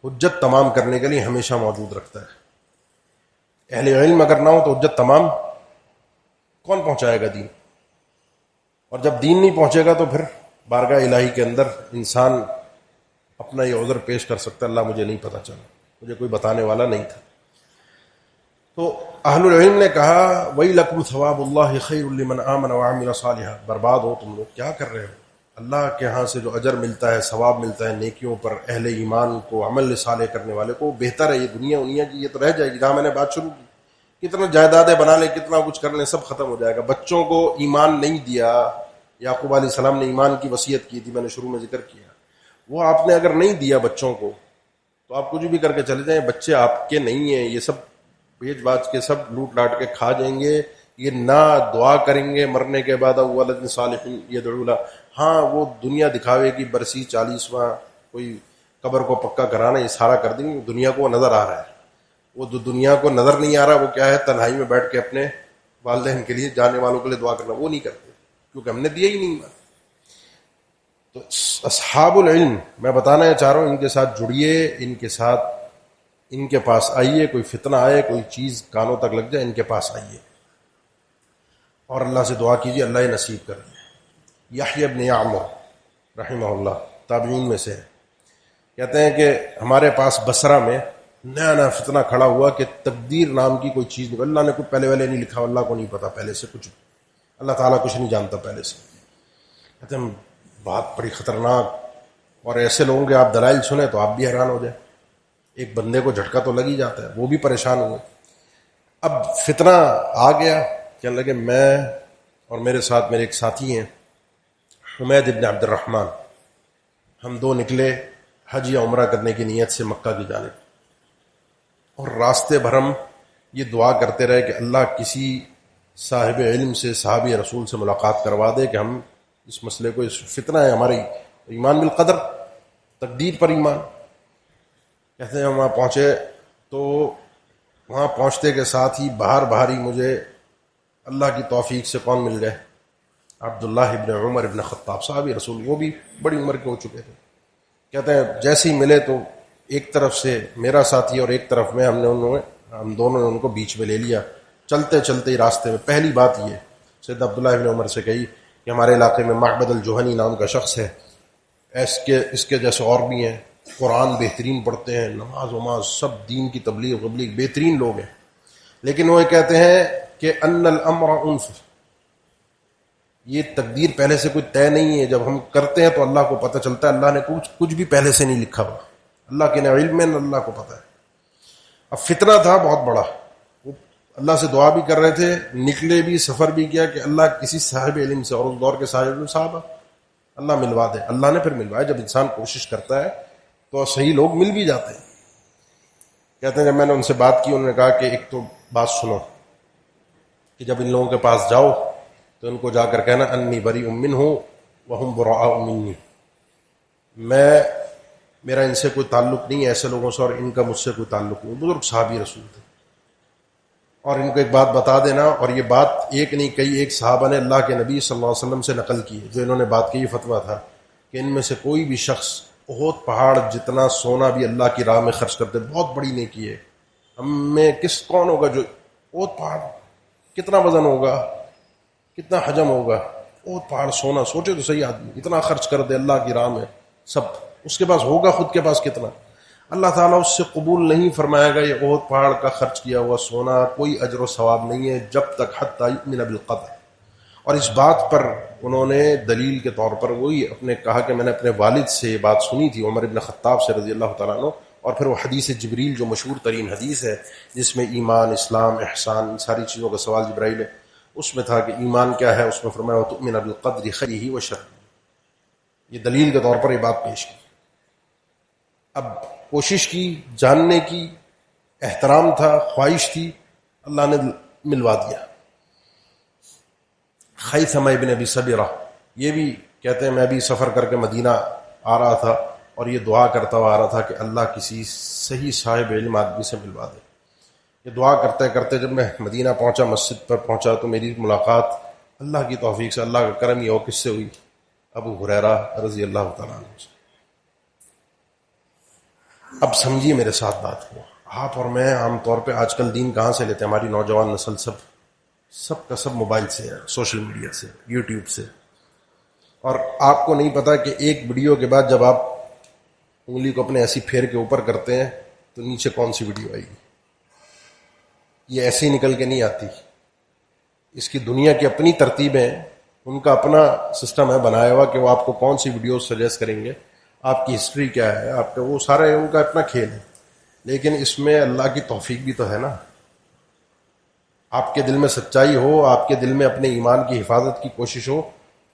حجت تمام کرنے کے لیے ہمیشہ موجود رکھتا ہے. اہل علم اگر نہ ہو تو حجت تمام کون پہنچائے گا دین. اور جب دین نہیں پہنچے گا تو پھر بارگاہ الہی کے اندر انسان اپنا یہ عذر پیش کر سکتا اللہ مجھے نہیں پتہ چلا مجھے کوئی بتانے والا نہیں تھا. تو اہل العلم نے کہا وَيْلَكُمْ ثَوَابُ اللَّهِ خَيْرٌ لِمَنْ آمَنَ وَعَمِلَ صَالِحًا. برباد ہو تم لوگ کیا کر رہے ہو. اللہ کے ہاں سے جو اجر ملتا ہے ثواب ملتا ہے نیکیوں پر اہل ایمان کو عمل صالح کرنے والے کو بہتر ہے. یہ دنیا کی یہ تو رہ جائے گی. جہاں میں نے بات شروع کی کتنا جائیدادیں بنا لیں کتنا کچھ کر لیں سب ختم ہو جائے گا. بچوں کو ایمان نہیں دیا. یعقوب علیہ السلام نے ایمان کی وصیت کی تھی میں نے شروع میں ذکر کیا. وہ آپ نے اگر نہیں دیا بچوں کو تو آپ کچھ بھی کر کے چلے جائیں بچے آپ کے نہیں ہیں. یہ سب بیچ باچ کے سب لوٹ لاٹ کے کھا جائیں گے. یہ نہ دعا کریں گے مرنے کے بعد ولد صالح یدعو له. ہاں وہ دنیا دکھاوے کی برسی 40واں کوئی قبر کو پکا کرانا یہ سارا کر دیں گے. دنیا کو نظر آ رہا ہے. وہ دنیا کو نظر نہیں آ رہا وہ کیا ہے تنہائی میں بیٹھ کے اپنے والدین کے لیے جانے والوں کے لیے دعا کرنا وہ نہیں کرتے کیونکہ ہم نے دیا ہی نہیں. تو اصحاب العلم میں بتانا چاہ رہا ہوں ان کے ساتھ جڑیے ان کے ساتھ ان کے پاس آئیے. کوئی فتنہ آئے کوئی چیز کانوں تک لگ جائے ان کے پاس آئیے اور اللہ سے دعا کیجیے اللہ یہ نصیب کر دے. یحییٰ ابن عمر رحمہ اللہ تابعین میں سے کہتے ہیں کہ ہمارے پاس بصرہ میں نیا فتنہ کھڑا ہوا کہ تقدیر نام کی کوئی چیز نہیں. اللہ نے کوئی پہلے والے نہیں لکھا اللہ کو نہیں پتا پہلے سے کچھ. اللہ تعالیٰ کچھ نہیں جانتا پہلے سے. کہتے ہیں بات بڑی خطرناک، اور ایسے لوگوں کے آپ دلائل سنیں تو آپ بھی حیران ہو جائیں. ایک بندے کو جھٹکا تو لگ ہی جاتا ہے، وہ بھی پریشان ہوئے. اب فتنہ آ گیا. کہنے لگے میں اور میرے ساتھ میرے ایک ساتھی ہیں حمید ابن عبد الرحمن، ہم دو نکلے حج یا عمرہ کرنے کی نیت سے مکہ کی جانب، اور راستے بھر ہم یہ دعا کرتے رہے کہ اللہ کسی صاحب علم سے، صحابی رسول سے ملاقات کروا دے کہ ہم اس مسئلے کو، اس فتنہ ہے ہمارے ایمان بالقدر، تقدیر پر ایمان. کہتے ہیں ہم وہاں پہنچے تو وہاں پہنچتے کے ساتھ ہی باہر ہی مجھے اللہ کی توفیق سے کون مل گئے؟ عبداللہ ابن عمر ابن خطاب، صحابی رسول، وہ بھی بڑی عمر کے ہو چکے تھے. کہتے ہیں جیسے ہی ملے تو ایک طرف سے میرا ساتھی اور ایک طرف میں، ہم دونوں نے ان کو بیچ میں لے لیا. چلتے چلتے ہی راستے میں پہلی بات یہ سید عبداللہ ابن عمر سے کہی کہ ہمارے علاقے میں معبد الجہنی نام کا شخص ہے، اس کے جیسے اور بھی ہیں، قرآن بہترین پڑھتے ہیں، نماز وماز سب دین کی تبلیغ بہترین لوگ ہیں، لیکن وہ کہتے ہیں کہ ان الامر انف، یہ تقدیر پہلے سے کوئی طے نہیں ہے، جب ہم کرتے ہیں تو اللہ کو پتہ چلتا ہے، اللہ نے کچھ بھی پہلے سے نہیں لکھا ہوا، اللہ کے نہ علم ہے نہ اللہ کو پتہ ہے. اب فتنہ تھا بہت بڑا، وہ اللہ سے دعا بھی کر رہے تھے، نکلے بھی، سفر بھی کیا کہ اللہ کسی صاحب علم سے، اور اس دور کے صاحب علم صاحب اللہ ملوا دے. اللہ نے پھر ملوایا. جب انسان کوشش کرتا ہے تو صحیح لوگ مل بھی جاتے ہیں. کہتے ہیں جب میں نے ان سے بات کی، انہوں نے کہا کہ ایک تو بات سنو کہ جب ان لوگوں کے پاس جاؤ تو ان کو جا کر کہنا انی بریء منہم وہم براء منی، میرا ان سے کوئی تعلق نہیں ہے، ایسے لوگوں سے، اور ان کا مجھ سے کوئی تعلق نہیں. بزرگ صحابی رسول تھے. اور ان کو ایک بات بتا دینا، اور یہ بات ایک نہیں کئی، ایک صحابہ نے اللہ کے نبی صلی اللہ علیہ وسلم سے نقل کی ہے، جو انہوں نے بات کی، فتویٰ تھا کہ ان میں سے کوئی بھی شخص بہت پہاڑ جتنا سونا بھی اللہ کی راہ میں خرچ کرتے، بہت بڑی نیکی ہے. ہم میں کون ہوگا جو بہت پہاڑ، کتنا وزن ہوگا، کتنا حجم ہوگا، بہت پہاڑ سونا، سوچے تو صحیح آدمی اتنا خرچ کر دے اللہ کی راہ میں، سب اس کے پاس ہوگا، خود کے پاس کتنا، اللہ تعالیٰ اس سے قبول نہیں فرمائے گا. یہ بہت پہاڑ کا خرچ کیا ہوا سونا کوئی اجر و ثواب نہیں ہے جب تک حتی یؤمن بالقدر. اور اس بات پر انہوں نے دلیل کے طور پر وہی اپنے کہا کہ میں نے اپنے والد سے یہ بات سنی تھی، عمر ابن خطاب سے رضی اللہ تعالیٰ عنہ. اور پھر وہ حدیث جبریل جو مشہور ترین حدیث ہے، جس میں ایمان، اسلام، احسان، ان ساری چیزوں کا سوال جبرائیل ہے، اس میں تھا کہ ایمان کیا ہے، اس میں فرمایا وَتُؤْمِنَ بِالْقَدْرِ خَيْرِهِ وَشَرِّهِ. یہ دلیل کے طور پر یہ بات پیش کی. اب کوشش کی جاننے کی، احترام تھا، خواہش تھی، اللہ نے ملوا دیا. خیثمہ ابن ابی صبیرہ یہ بھی کہتے ہیں میں بھی سفر کر کے مدینہ آ رہا تھا اور یہ دعا کرتا ہوا آ رہا تھا کہ اللہ کسی صحیح صاحب علم آدمی سے ملوا دے. یہ دعا کرتے کرتے جب میں مدینہ پہنچا، مسجد پر پہنچا، تو میری ملاقات اللہ کی توفیق سے، اللہ کا کرم یہ ہو، کس سے ہوئی؟ ابو ہریرہ رضی اللہ تعالیٰ عنہ سے. اب سمجھیے میرے ساتھ بات ہوا. آپ اور میں عام طور پہ آج کل دین کہاں سے لیتے ہیں؟ ہماری نوجوان نسل سب کا سب موبائل سے ہے، سوشل میڈیا سے، یوٹیوب سے. اور آپ کو نہیں پتا کہ ایک ویڈیو کے بعد جب آپ انگلی کو اپنے ایسی پھیر کے اوپر کرتے ہیں تو نیچے کون سی ویڈیو آئے گی. یہ ایسے ہی نکل کے نہیں آتی. اس کی دنیا کی اپنی ترتیبیں، ان کا اپنا سسٹم ہے بنایا ہوا کہ وہ آپ کو کون سی ویڈیو سجیسٹ کریں گے، آپ کی ہسٹری کیا ہے، آپ کا وہ سارا ان کا اپنا کھیل ہے. لیکن اس میں اللہ کی توفیق بھی تو ہے نا. آپ کے دل میں سچائی ہو، آپ کے دل میں اپنے ایمان کی حفاظت کی کوشش ہو،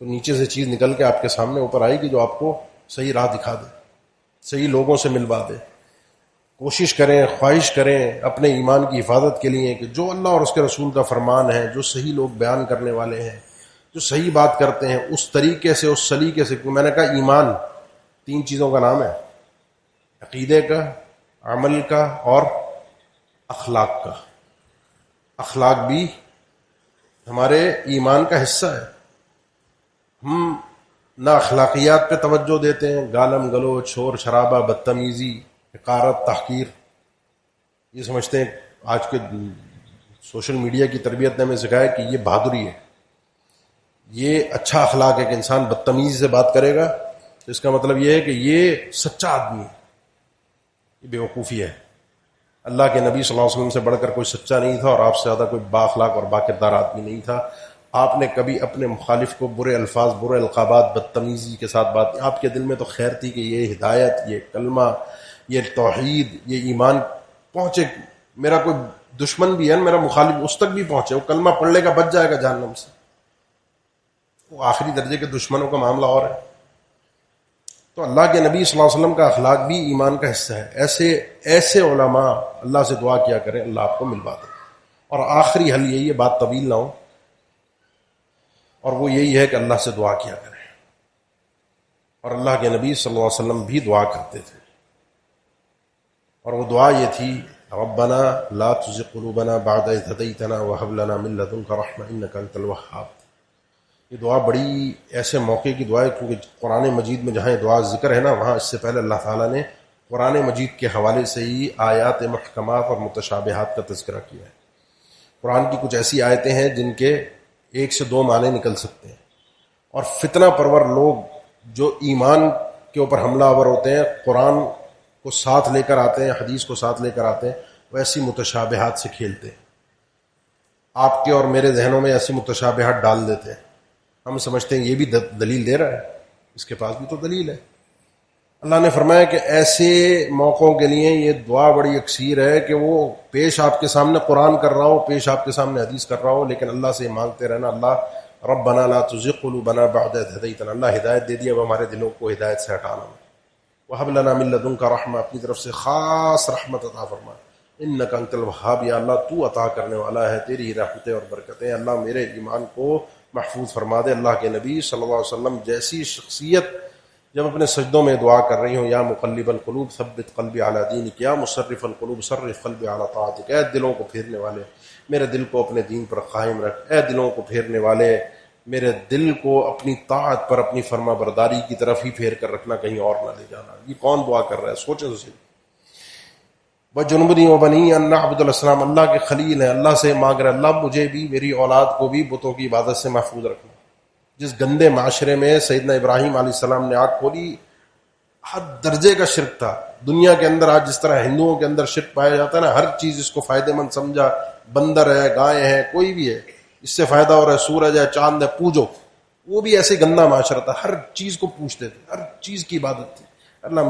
تو نیچے سے چیز نکل کے آپ کے سامنے اوپر آئے گی جو آپ کو صحیح راہ دکھا دے، صحیح لوگوں سے ملوا دے. کوشش کریں، خواہش کریں اپنے ایمان کی حفاظت کے لیے کہ جو اللہ اور اس کے رسول کا فرمان ہے، جو صحیح لوگ بیان کرنے والے ہیں، جو صحیح بات کرتے ہیں، اس طریقے سے، اس سلیقے سے. میں نے کہا ایمان 3 چیزوں کا نام ہے: عقیدے کا، عمل کا اور اخلاق کا. اخلاق بھی ہمارے ایمان کا حصہ ہے. ہم نہ اخلاقیات پہ توجہ دیتے ہیں، گالم گلوچ، شور شرابہ، بدتمیزی، حقارت، تحقیر. یہ سمجھتے ہیں آج کے سوشل میڈیا کی تربیت نے ہمیں سکھایا کہ یہ بہادری ہے، یہ اچھا اخلاق ہے کہ انسان بدتمیزی سے بات کرے گا تو اس کا مطلب یہ ہے کہ یہ سچا آدمی ہے. یہ بیوقوفی ہے. اللہ کے نبی صلی اللہ علیہ وسلم سے بڑھ کر کوئی سچا نہیں تھا، اور آپ سے زیادہ کوئی با اخلاق اور با کردار آدمی نہیں تھا. آپ نے کبھی اپنے مخالف کو برے الفاظ، برے القابات، بدتمیزی کے ساتھ بات، آپ کے دل میں تو خیر تھی کہ یہ ہدایت، یہ کلمہ، یہ توحید، یہ ایمان پہنچے، میرا کوئی دشمن بھی ہے میرا مخالف، اس تک بھی پہنچے، وہ کلمہ پڑھ لے گا بچ جائے گا جہنم سے. وہ آخری درجے کے دشمنوں کا معاملہ اور ہے. تو اللہ کے نبی صلی اللہ علیہ وسلم کا اخلاق بھی ایمان کا حصہ ہے. ایسے علماء اللہ سے دعا کیا کریں، اللہ آپ کو ملوا دے. اور آخری حل یہی ہے، بات طویل نہ ہو، اور وہ یہی ہے کہ اللہ سے دعا کیا کریں. اور اللہ کے نبی صلی اللہ علیہ وسلم بھی دعا کرتے تھے، اور وہ دعا یہ تھی: ربنا لا تزغ قلوبنا بعد إذ هديتنا وهب لنا من لدنك رحمة إنك أنت الوهاب. یہ دعا بڑی ایسے موقع کی دعا ہے، کیونکہ قرآن مجید میں جہاں یہ دعا ذکر ہے نا، وہاں اس سے پہلے اللہ تعالیٰ نے قرآن مجید کے حوالے سے ہی آیات محکمات اور متشابہات کا تذکرہ کیا ہے. قرآن کی کچھ ایسی آیتیں ہیں جن کے ایک سے دو معنی نکل سکتے ہیں، اور فتنہ پرور لوگ جو ایمان کے اوپر حملہ آور ہوتے ہیں، قرآن کو ساتھ لے کر آتے ہیں، حدیث کو ساتھ لے کر آتے ہیں، وہ ایسی متشابہات سے کھیلتے ہیں. آپ کے اور میرے ذہنوں میں ایسی متشابہات ڈال دیتے ہیں، ہم سمجھتے ہیں یہ بھی دلیل دے رہا ہے، اس کے پاس بھی تو دلیل ہے. اللہ نے فرمایا کہ ایسے موقعوں کے لیے یہ دعا بڑی اکثیر ہے کہ وہ پیش آپ کے سامنے قرآن کر رہا ہو، پیش آپ کے سامنے حدیث کر رہا ہو، لیکن اللہ سے مانگتے رہنا: اللہ ربنا لا تزغ قلوبنا بعد إذ هديتنا. اللہ ہدایت دے دیا، اب ہمارے دلوں کو ہدایت سے ہٹانا. وَهَبْ لَنَا مِن لَّدُنكَ رَحْمَةً، اپنی طرف سے خاص رحمت عطا فرما. إِنَّكَ أَنتَ الْوَهَّابُ، یا اللہ تو عطا کرنے والا ہے، تیری رحمتیں اور برکتیں. اللہ میرے ایمان کو محفوظ فرما دے. اللہ کے نبی صلی اللہ علیہ وسلم جیسی شخصیت جب اپنے سجدوں میں دعا کر رہی ہوں: یا مقلب القلوب ثبت قلبی علی دینک، یا مصرف القلوب صرف قلبی علی طاعتک. اے دلوں کو پھیرنے والے، میرے دل کو اپنے دین پر قائم رکھ. اے دلوں کو پھیرنے والے، میرے دل کو اپنی طاعت پر، اپنی فرما برداری کی طرف ہی پھیر کر رکھنا، کہیں اور نہ لے جانا. یہ کون دعا کر رہا ہے؟ سوچیں تو صحیح. وَجُنُبْنِي وَبَنِيَّ أَن نَعْبُدَ الْأَصْنَامَ، اللہ کے خلیل ہیں، اللہ سے مانگ رہے: اللہ مجھے بھی، میری اولاد کو بھی بتوں کی عبادت سے محفوظ رکھنا. جس گندے معاشرے میں سیدنا ابراہیم علیہ السلام نے آنکھ کھولی، حد درجے کا شرک تھا. دنیا کے اندر آج جس طرح ہندوؤں کے اندر شرک پایا جاتا ہے نا، ہر چیز اس کو فائدے مند سمجھا، بندر ہے، گائے ہیں، کوئی بھی ہے، اس سے فائدہ ہو رہا ہے، سورج ہے، چاند ہے، پوجو. وہ بھی ایسے گندا معاشرہ تھا، ہر چیز کو پوجتے تھے، ہر چیز کی عبادت تھی. اللہ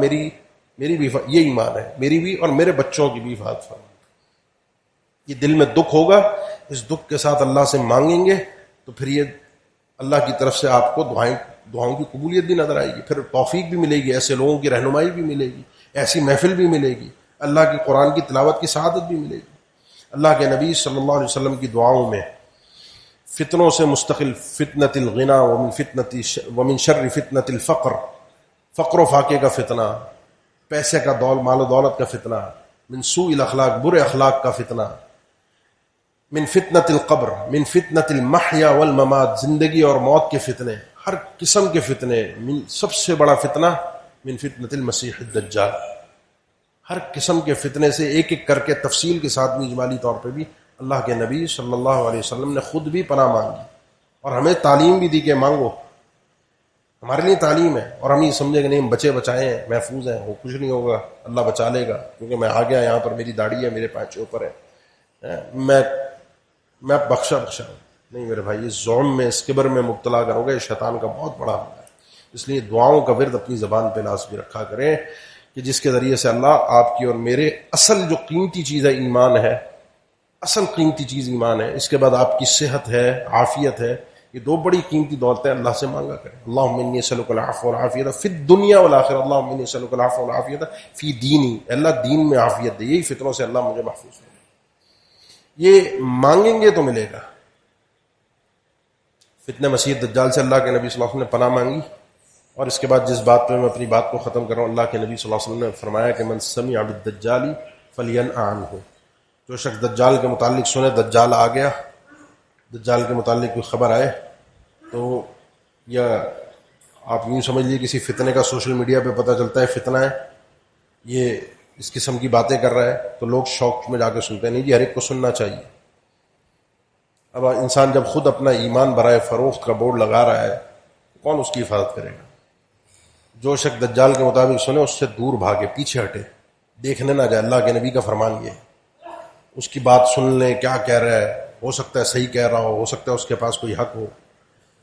میری بھی یہ ایمان ہے، میری بھی اور میرے بچوں کی بھی حفاظت فرما. یہ دل میں دکھ ہوگا، اس دکھ کے ساتھ اللہ سے مانگیں گے تو پھر یہ اللہ کی طرف سے آپ کو دعاؤں کی قبولیت بھی نظر آئے گی، پھر توفیق بھی ملے گی، ایسے لوگوں کی رہنمائی بھی ملے گی، ایسی محفل بھی ملے گی، اللہ کی قرآن کی تلاوت کی سعادت بھی ملے گی. اللہ کے نبی صلی اللہ علیہ وسلم کی دعاؤں میں فتنوں سے مستقل فتنۃ الغنا ومن شر فتنۃ الفقر، فقر و فاقے کا فتنہ، پیسے کا مال و دولت کا فتنہ، من سوء الاخلاق، برے اخلاق کا فتنہ، من فتنۃ القبر، من فتنۃ المحیا والممات، زندگی اور موت کے فتنے، ہر قسم کے فتنے. سب سے بڑا فتنہ من فتنۃ المسیح الدجال. ہر قسم کے فتنے سے ایک ایک کر کے تفصیل کے ساتھ بھی، اجمالی طور پہ بھی اللہ کے نبی صلی اللہ علیہ وسلم نے خود بھی پناہ مانگی، اور ہمیں تعلیم بھی دی کہ مانگو. ہمارے لیے تعلیم ہے، اور ہم یہ سمجھے کہ نہیں ہم بچے بچائے ہیں، محفوظ ہیں، وہ کچھ نہیں ہوگا، اللہ بچا لے گا، کیونکہ میں آ گیا یہاں پر، میری داڑھی ہے، میرے پانچے اوپر ہے، میں بخشا ہوں. نہیں میرے بھائی، اس ظلم میں، اس کبر میں مبتلا کرو گے، شیطان کا بہت بڑا حملہ ہے. اس لیے دعاؤں کا ورد اپنی زبان پہ لازمی رکھا کریں، کہ جس کے ذریعے سے اللہ آپ کی اور میرے اصل جو قیمتی چیز ہے ایمان ہے، اصل قیمتی چیز ایمان ہے، اس کے بعد آپ کی صحت ہے، عافیت ہے، یہ دو بڑی قیمتی دولتیں اللہ سے مانگا کریں. اللہم انی اسألک العفو والعافیت فی الدنیا والآخرہ، اللہم انی اسألک العفو والعافیت فی دینی، اللہ دین میں عافیت دے، یہی فتنوں سے اللہ مجھے محفوظ کرے. یہ مانگیں گے تو ملے گا. فتنہ مسیح دجال سے اللہ کے نبی صلی اللہ علیہ وسلم نے پناہ مانگی. اور اس کے بعد جس بات پہ میں اپنی بات کو ختم کر رہا ہوں، اللہ کے نبی صلی اللہ علیہ وسلم نے فرمایا کہ من سمع بالدجال فلینأ عنہ، جو شخص دجال کے متعلق سنے، دجال آ گیا، دجال کے متعلق کوئی خبر آئے تو، یا آپ یوں سمجھ لیجیے کسی فتنے کا سوشل میڈیا پہ پتہ چلتا ہے فتنہ ہے، یہ اس قسم کی باتیں کر رہا ہے، تو لوگ شوق میں جا کے سنتے ہیں. نہیں جی، ہر ایک کو سننا چاہیے. اب انسان جب خود اپنا ایمان برائے فروخت کا بورڈ لگا رہا ہے، کون اس کی حفاظت کرے گا؟ جو شخص دجال کے مطابق سنے اس سے دور بھاگے، پیچھے ہٹے، دیکھنے نہ جائے. اللہ کے نبی کا فرمان یہ ہے. اس کی بات سن لیں، کیا کہہ رہا ہے، ہو سکتا ہے صحیح کہہ رہا ہو سکتا ہے اس کے پاس کوئی حق ہو.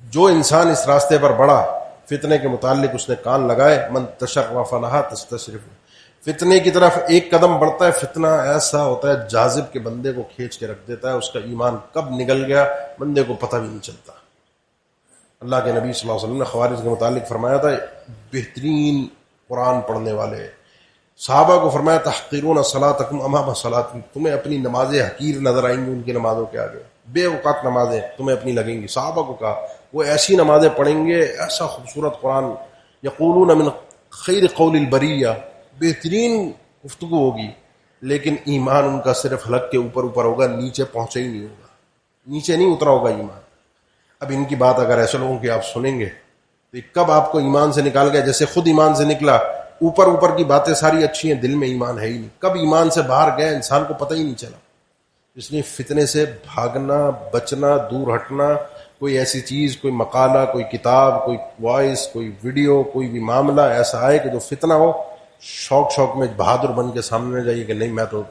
جو انسان اس راستے پر بڑھا فتنے کے متعلق اس نے کان لگائے، من تشرف لہا تستشرف، فتنے کی طرف ایک قدم بڑھتا ہے، فتنہ ایسا ہوتا ہے جاذب کے بندے کو کھینچ کے رکھ دیتا ہے، اس کا ایمان کب نگل گیا بندے کو پتہ بھی نہیں چلتا. اللہ کے نبی صلی اللہ علیہ وسلم نے خوارج کے متعلق فرمایا تھا بہترین قرآن پڑھنے والے. صحابہ کو فرمایا تحقرون صلاتکم امام صلاتکم، تمہیں اپنی نمازیں حقیر نظر آئیں گی ان کی نمازوں کے آگے، بے اوقات نمازیں تمہیں اپنی لگیں گی. صحابہ کو کہا وہ ایسی نمازیں پڑھیں گے، ایسا خوبصورت قرآن، یقولون من خیر قول البریہ، بہترین گفتگو ہوگی، لیکن ایمان ان کا صرف حلق کے اوپر اوپر ہوگا، نیچے پہنچے ہی نہیں ہوگا، نیچے نہیں اترا ہوگا ایمان. اب ان کی بات اگر ایسے لوگوں کی آپ سنیں گے تو کب آپ کو ایمان سے نکال گیا، جیسے خود ایمان سے نکلا، اوپر اوپر کی باتیں ساری اچھی ہیں، دل میں ایمان ہے ہی نہیں، کب ایمان سے باہر گئے انسان کو پتہ ہی نہیں چلا. اس لیے فتنے سے بھاگنا، بچنا، دور ہٹنا. کوئی ایسی چیز، کوئی مقالہ، کوئی کتاب، کوئی وائس، کوئی ویڈیو، کوئی بھی معاملہ ایسا آئے کہ جو فتنہ ہو، شوق میں بہادر بن کے سامنے جائیے کہ نہیں میں تو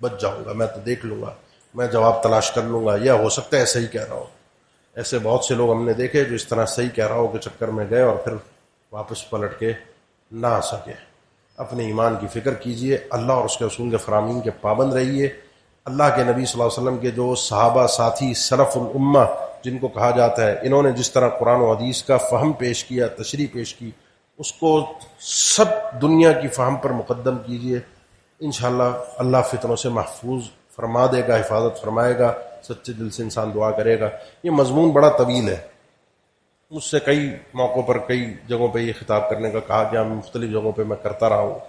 بچ جاؤں گا، میں تو دیکھ لوں گا، میں جواب تلاش کر لوں گا، یا ہو سکتا ہے صحیح کہہ رہا ہو. ایسے بہت سے لوگ ہم نے دیکھے جو اس طرح صحیح کہہ رہا ہو کے چکر میں گئے اور پھر واپس پلٹ کے نہ آ سکے. اپنے ایمان کی فکر کیجئے، اللہ اور اس کے رسول کے فرامین کے پابند رہیے. اللہ کے نبی صلی اللہ علیہ وسلم کے جو صحابہ ساتھی سلف الامہ جن کو کہا جاتا ہے، انہوں نے جس طرح قرآن و حدیث کا فہم پیش کیا، تشریح پیش کی، اس کو سب دنیا کی فہم پر مقدم کیجئے. انشاءاللہ اللہ فتنوں سے محفوظ فرما دے گا، حفاظت فرمائے گا، سچے دل سے انسان دعا کرے گا. یہ مضمون بڑا طویل ہے، مجھ سے کئی موقعوں پر کئی جگہوں پہ یہ خطاب کرنے کا کہا گیا، مختلف جگہوں پہ میں کرتا رہا ہوں،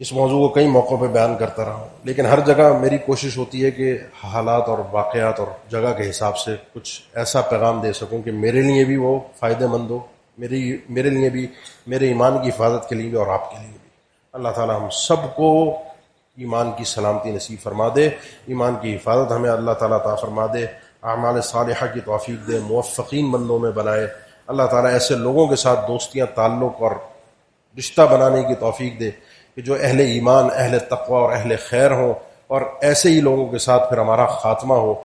اس موضوع کو کئی موقعوں پہ بیان کرتا رہا ہوں، لیکن ہر جگہ میری کوشش ہوتی ہے کہ حالات اور واقعات اور جگہ کے حساب سے کچھ ایسا پیغام دے سکوں کہ میرے لیے بھی وہ فائدہ مند ہو، میرے لیے بھی، میرے ایمان کی حفاظت کے لیے بھی اور آپ کے لیے بھی. اللہ تعالی ہم سب کو ایمان کی سلامتی نصیب فرما دے، ایمان کی حفاظت ہمیں اللہ تعالیٰ عطا فرما دے، اعمال صالحہ کی توفیق دے، موفقین بندوں میں بنائے. اللہ تعالیٰ ایسے لوگوں کے ساتھ دوستیاں، تعلق اور رشتہ بنانے کی توفیق دے کہ جو اہل ایمان، اہل تقوی اور اہل خیر ہوں، اور ایسے ہی لوگوں کے ساتھ پھر ہمارا خاتمہ ہو.